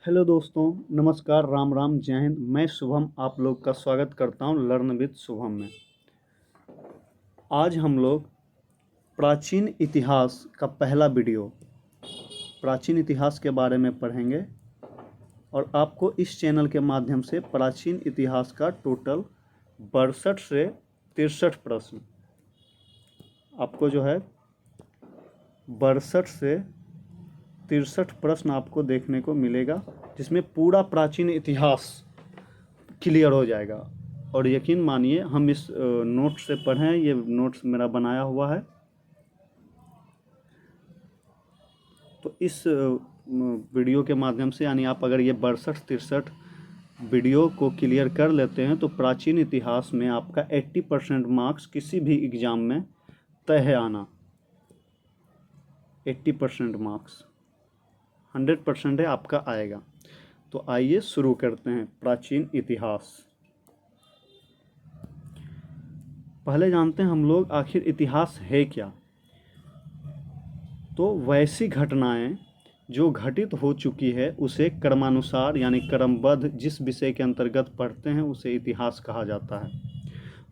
Hello दोस्तों, नमस्कार, राम राम, जय हिंद। मैं शुभम आप लोग का स्वागत करता हूं लर्न विद शुभम में। आज हम लोग प्राचीन इतिहास का पहला वीडियो प्राचीन इतिहास के बारे में पढ़ेंगे और आपको इस चैनल के माध्यम से प्राचीन इतिहास का टोटल 62 से 63 प्रश्न आपको जो है 62 से 63 प्रश्न आपको देखने को मिलेगा, जिसमें पूरा प्राचीन इतिहास क्लियर हो जाएगा। और यकीन मानिए हम इस नोट से पढ़ें, ये नोट्स मेरा बनाया हुआ है। तो इस वीडियो के माध्यम से यानी आप अगर ये 62-63 वीडियो को क्लियर कर लेते हैं तो प्राचीन इतिहास में आपका 80% मार्क्स किसी भी एग्ज़ाम में तय है आना। 80% मार्क्स 100% है आपका आएगा। तो आइए शुरू करते हैं प्राचीन इतिहास। पहले जानते हैं हम लोग आखिर इतिहास है क्या। तो वैसी घटनाएं जो घटित हो चुकी है उसे क्रमानुसार यानी क्रमबद्ध जिस विषय के अंतर्गत पढ़ते हैं उसे इतिहास कहा जाता है।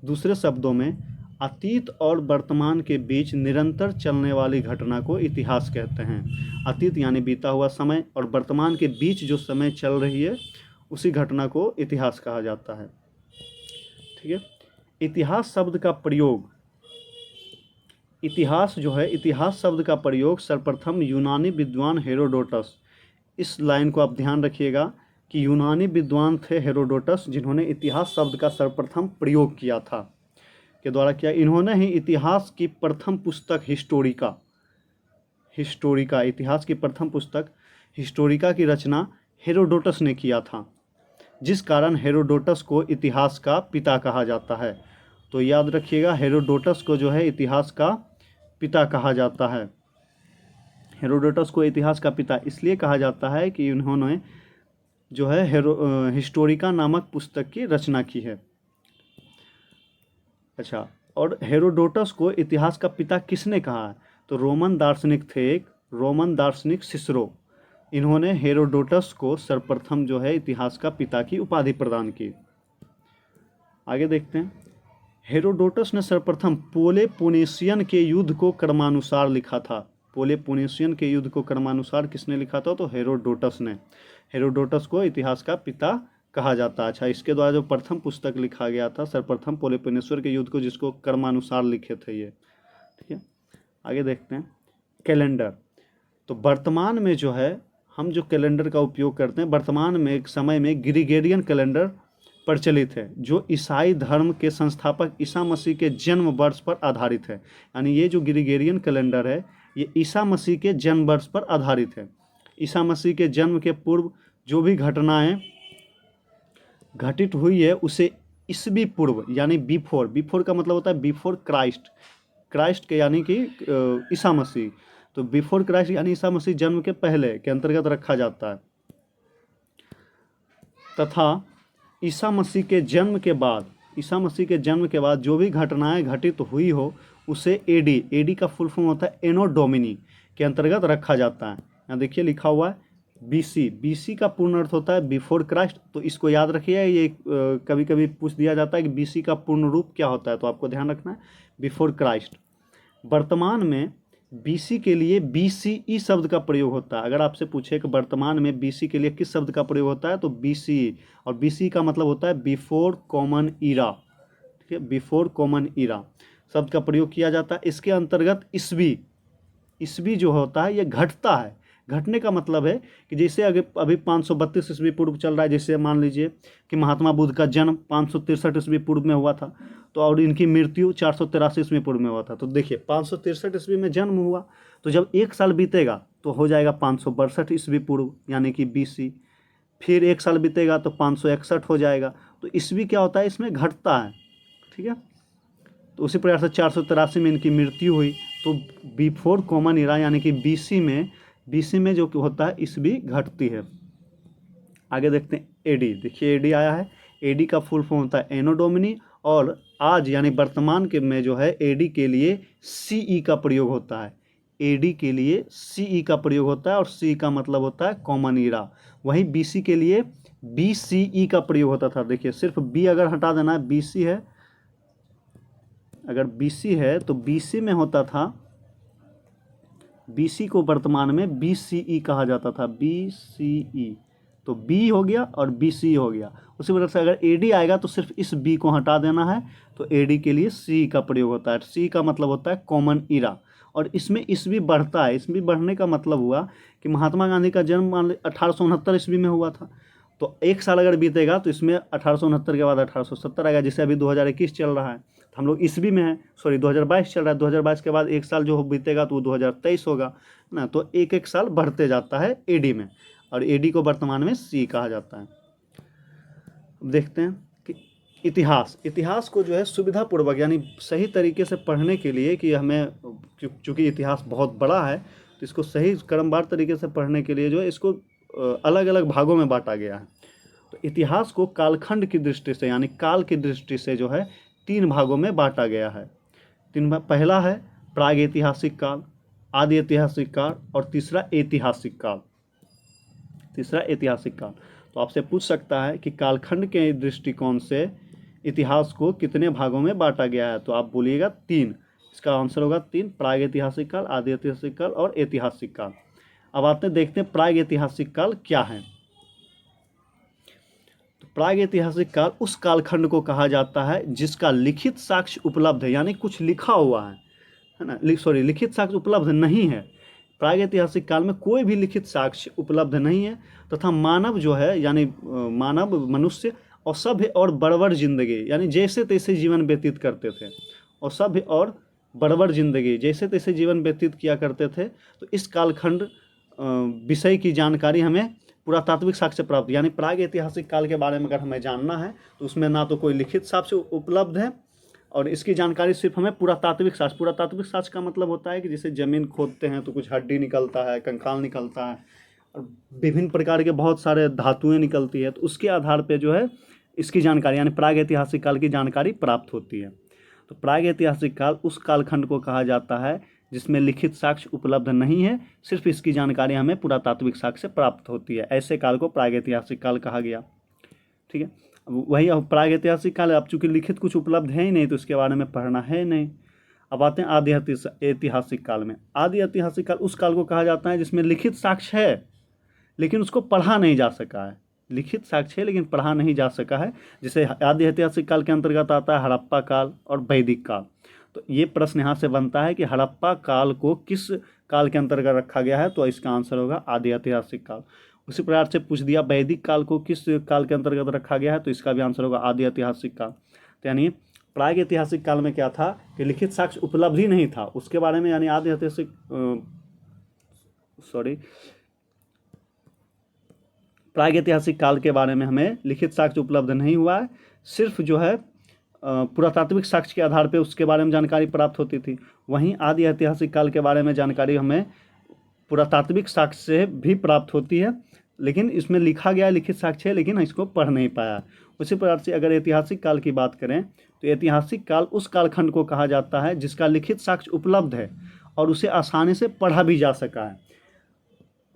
दूसरे शब्दों में अतीत और वर्तमान के बीच निरंतर चलने वाली घटना को इतिहास कहते हैं। अतीत यानी बीता हुआ समय और वर्तमान के बीच जो समय चल रही है उसी घटना को इतिहास कहा जाता है। ठीक है। इतिहास शब्द का प्रयोग, इतिहास जो है, इतिहास शब्द का प्रयोग सर्वप्रथम यूनानी विद्वान हेरोडोटस, इस लाइन को आप ध्यान रखिएगा कि यूनानी विद्वान थे हेरोडोटस, जिन्होंने इतिहास शब्द का सर्वप्रथम प्रयोग किया था। के द्वारा किया, इन्होंने ही इतिहास की प्रथम पुस्तक हिस्टोरिका इतिहास की प्रथम पुस्तक हिस्टोरिका की रचना हेरोडोटस ने किया था, जिस कारण हेरोडोटस को इतिहास का पिता कहा जाता है। तो याद रखिएगा, हेरोडोटस को जो है इतिहास का पिता कहा जाता है। हेरोडोटस को इतिहास का पिता इसलिए कहा जाता है कि उन्होंने जो है हिस्टोरिका नामक पुस्तक की रचना की है। अच्छा, और हेरोडोटस को इतिहास का पिता किसने कहा है? तो रोमन दार्शनिक थे, एक रोमन दार्शनिक सिसरो, इन्होंने हेरोडोटस को सर्वप्रथम जो है इतिहास का पिता की उपाधि प्रदान की। आगे देखते हैं। हेरोडोटस ने सर्वप्रथम पेलोपोनेशियन के युद्ध को क्रमानुसार लिखा था। पेलोपोनेशियन के युद्ध को क्रमानुसार किसने लिखा था? तो हेरोडोटस ने। हेरोडोटस को इतिहास का पिता कहा जाता है। अच्छा, इसके द्वारा जो प्रथम पुस्तक लिखा गया था सर्वप्रथम पेलोपोनेशियन के युद्ध को, जिसको क्रमानुसार लिखे थे ये। ठीक है। आगे देखते हैं। कैलेंडर। तो वर्तमान में जो है हम जो कैलेंडर का उपयोग करते हैं, वर्तमान में एक समय में ग्रिगोरियन कैलेंडर प्रचलित है, जो ईसाई धर्म के संस्थापक ईसा मसीह के जन्म वर्ष पर आधारित है। यानी ये जो ग्रिगोरियन कैलेंडर है ये ईसा मसीह के जन्म वर्ष पर आधारित है। ईसा मसीह के जन्म के पूर्व जो भी घटनाएं घटित हुई है उसे ईसवी पूर्व यानी बिफोर का मतलब होता है बिफोर क्राइस्ट के यानी कि ईसा मसीह। तो बिफोर क्राइस्ट यानी ईसा मसीह जन्म के पहले के अंतर्गत रखा जाता है, तथा ईसा मसीह के जन्म के बाद जो भी घटनाएं घटित हुई हो उसे एडी का फुल फॉर्म होता है एनो डोमिनी के अंतर्गत रखा जाता है। यहाँ देखिए लिखा हुआ है बीसी का पूर्ण अर्थ होता है बिफोर क्राइस्ट। तो इसको याद रखिए, ये कभी कभी पूछ दिया जाता है कि बीसी का पूर्ण रूप क्या होता है, तो आपको ध्यान रखना है बिफोर क्राइस्ट। वर्तमान में बीसी के लिए बीसीई शब्द का प्रयोग होता है। अगर आपसे पूछे कि वर्तमान में बीसी के लिए किस शब्द का प्रयोग होता है तो बीसीई, और बीसी का मतलब होता है बिफोर कॉमन ईरा। ठीक है, बिफोर कॉमन ईरा शब्द का प्रयोग किया जाता है। इसके अंतर्गत ईस्वी जो होता है ये घटता है। घटने का मतलब है कि जैसे अभी 532 ईस्वी पूर्व चल रहा है, जैसे मान लीजिए कि महात्मा बुद्ध का जन्म 563 ईस्वी पूर्व में हुआ था, तो और इनकी मृत्यु 483 ईस्वी पूर्व में हुआ था। तो देखिए 563 ईस्वी में जन्म हुआ, तो जब एक साल बीतेगा तो हो जाएगा 562 ईस्वी पूर्व यानी कि बीसी। फिर एक साल बीतेगा तो 561 हो जाएगा। तो ईस्वी क्या होता है, इसमें घटता है। ठीक है। तो उसी प्रकार से 483 में इनकी मृत्यु हुई, तो बिफोर कॉमन ईरा यानी कि बीसी में जो होता है ईस्वी घटती है। आगे देखते हैं एडी। देखिए एडी आया है, एडी का फुल फॉर्म होता है एनो डोमिनी, और आज यानी वर्तमान के में जो है एडी के लिए सीई का प्रयोग होता है। एडी के लिए सीई का प्रयोग होता है और सी का मतलब होता है कॉमन ईरा। वहीं बीसी के लिए बीसीई का प्रयोग होता था। देखिए सिर्फ बी अगर हटा देना है, बीसी है, अगर बीसी है तो बीसी में होता था, बीसी को वर्तमान में बीसीई कहा जाता था, बीसीई। तो बी हो गया और बीसी हो गया। उसी वजह से अगर एडी आएगा तो सिर्फ इस बी को हटा देना है, तो एडी के लिए सी का प्रयोग होता है। सी का मतलब होता है कॉमन ईरा। और इसमें ईस्वी बढ़ता है। ईस्वी बढ़ने का मतलब हुआ कि महात्मा गांधी का जन्म मान 1869 ईस्वी में हुआ था, तो एक साल अगर बीतेगा तो इसमें 1869 के बाद 1870 आएगा। जैसे अभी 2021 चल रहा है, तो हम लोग ईस्वी में हैं, सॉरी 2022 चल रहा है, 2022 के बाद एक साल जो बीतेगा तो वो 2023 होगा ना। तो एक एक साल बढ़ते जाता है एडी में, और एडी को वर्तमान में सी कहा जाता है। अब देखते हैं कि इतिहास को जो है सुविधापूर्वक यानी सही तरीके से पढ़ने के लिए, कि हमें चूँकि इतिहास बहुत बड़ा है तो इसको सही क्रमवार तरीके से पढ़ने के लिए जो है इसको अलग अलग भागों में बांटा गया है। तो इतिहास को कालखंड की दृष्टि से यानी काल की दृष्टि से जो है 3 भागों में बांटा गया है। पहला है प्राग ऐतिहासिक काल, आदि ऐतिहासिक काल और तीसरा ऐतिहासिक काल। तो आपसे पूछ सकता है कि कालखंड के दृष्टिकोण से इतिहास को कितने भागों में बांटा गया है, तो आप बोलिएगा 3। इसका आंसर होगा 3, प्राग ऐतिहासिक काल, आदि ऐतिहासिक काल और ऐतिहासिक काल। अब आते हैं देखते हैं प्राग ऐतिहासिक काल क्या है। तो प्राग ऐतिहासिक काल उस कालखंड को कहा जाता है जिसका लिखित साक्ष्य उपलब्ध है, यानी कुछ लिखा हुआ है ना, सॉरी लिखित साक्ष्य उपलब्ध नहीं है। प्राग ऐतिहासिक काल में कोई भी लिखित साक्ष्य उपलब्ध नहीं है, तथा मानव जो है यानी मानव मनुष्य और सभ्य और बर्बर जिंदगी यानी जैसे तैसे जीवन व्यतीत करते थे, और सभ्य और बर्बर जिंदगी जैसे तैसे जीवन व्यतीत किया करते थे। तो इस कालखंड विषय की जानकारी हमें पुरातात्विक साक्ष्य प्राप्त, यानी प्राग ऐतिहासिक काल के बारे में अगर हमें जानना है तो उसमें ना तो कोई लिखित साक्ष्य उपलब्ध है, और इसकी जानकारी सिर्फ हमें पुरातात्विक साक्ष्य का मतलब होता है कि जैसे ज़मीन खोदते हैं तो कुछ हड्डी निकलता है, कंकाल निकलता है और विभिन्न प्रकार के बहुत सारे धातुएं निकलती है, तो उसके आधार पे जो है इसकी जानकारी यानी प्राग ऐतिहासिक काल की जानकारी प्राप्त होती है। तो प्राग ऐतिहासिक काल उस कालखंड को कहा जाता है जिसमें लिखित साक्ष्य उपलब्ध नहीं है, सिर्फ इसकी जानकारी हमें पुरातात्विक साक्ष्य से प्राप्त होती है। ऐसे काल को प्राग ऐतिहासिक काल कहा गया। ठीक है, वही अब प्राग ऐतिहासिक काल, अब चूंकि लिखित कुछ उपलब्ध है ही नहीं तो इसके बारे में पढ़ना है नहीं। अब आते हैं आदि ऐतिहासिक काल में। आदि ऐतिहासिक काल उस काल को कहा जाता है जिसमें लिखित साक्ष्य है लेकिन उसको पढ़ा नहीं जा सका है। लिखित साक्ष्य है लेकिन पढ़ा नहीं जा सका है। जैसे आदि ऐतिहासिक काल के अंतर्गत आता है हड़प्पा काल और वैदिक काल। तो ये प्रश्न यहाँ से बनता है कि हड़प्पा काल को किस काल के अंतर्गत रखा गया है, तो इसका आंसर होगा आदि ऐतिहासिक काल। उसी प्रकार से पूछ दिया वैदिक काल को किस काल के अंतर्गत रखा गया है, तो इसका भी आंसर होगा आदि ऐतिहासिक काल। तो यानी प्राग ऐतिहासिक काल में क्या था कि लिखित साक्ष्य उपलब्ध ही नहीं था उसके बारे में, यानी आदि ऐतिहासिक प्राग ऐतिहासिक काल के बारे में हमें लिखित साक्ष्य उपलब्ध नहीं हुआ है, सिर्फ जो है पुरातात्विक साक्ष्य के आधार पर उसके बारे में जानकारी प्राप्त होती थी। वहीं आदि ऐतिहासिक काल के बारे में जानकारी हमें पुरातात्विक साक्ष्य से भी प्राप्त होती है, लेकिन इसमें लिखा गया लिखित साक्ष्य है लेकिन इसको पढ़ नहीं पाया। उसी प्रकार से अगर ऐतिहासिक काल की बात करें तो ऐतिहासिक काल उस कालखंड को कहा जाता है जिसका लिखित साक्ष्य उपलब्ध है और उसे आसानी से पढ़ा भी जा सका है,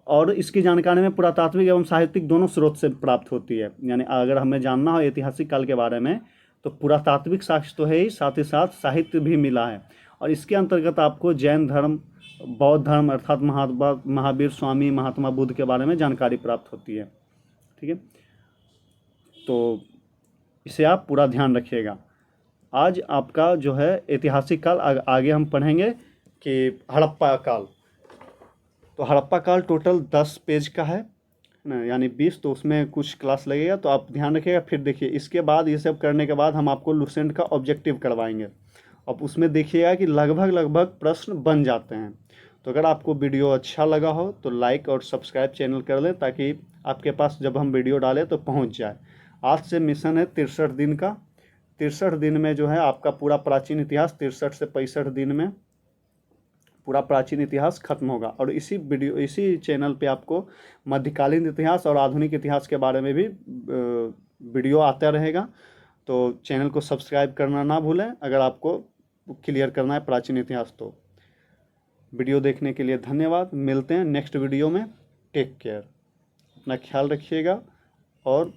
और इसकी जानकारी में पुरातात्विक एवं साहित्यिक दोनों स्रोत से प्राप्त होती है। यानी अगर हमें जानना हो ऐतिहासिक काल के बारे में तो पुरातात्विक साक्ष्य तो है ही, साथ ही साथ साहित्य भी मिला है, और इसके अंतर्गत आपको जैन धर्म, बौद्ध धर्म अर्थात महावीर स्वामी, महात्मा बुद्ध के बारे में जानकारी प्राप्त होती है। ठीक है, तो इसे आप पूरा ध्यान रखिएगा। आज आपका जो है ऐतिहासिक काल आगे हम पढ़ेंगे कि हड़प्पा काल। तो हड़प्पा काल टोटल 10 पेज का है ना, यानी 20, तो उसमें कुछ क्लास लगेगा, तो आप ध्यान रखिएगा। फिर देखिए इसके बाद ये सब करने के बाद हम आपको लुसेंट का ऑब्जेक्टिव करवाएंगे, अब उसमें देखिएगा कि लगभग प्रश्न बन जाते हैं। तो अगर आपको वीडियो अच्छा लगा हो तो लाइक और सब्सक्राइब चैनल कर लें ताकि आपके पास जब हम वीडियो डालें तो पहुंच जाए। आज से मिशन है 63 दिन का। 63 दिन में जो है आपका पूरा प्राचीन इतिहास 63 से 65 दिन में पूरा प्राचीन इतिहास खत्म होगा, और इसी चैनल पे आपको मध्यकालीन इतिहास और आधुनिक इतिहास के बारे में भी वीडियो आता रहेगा। तो चैनल को सब्सक्राइब करना ना भूलें अगर आपको क्लियर करना है प्राचीन इतिहास। तो वीडियो देखने के लिए धन्यवाद। मिलते हैं नेक्स्ट वीडियो में। टेक केयर, अपना ख्याल रखिएगा और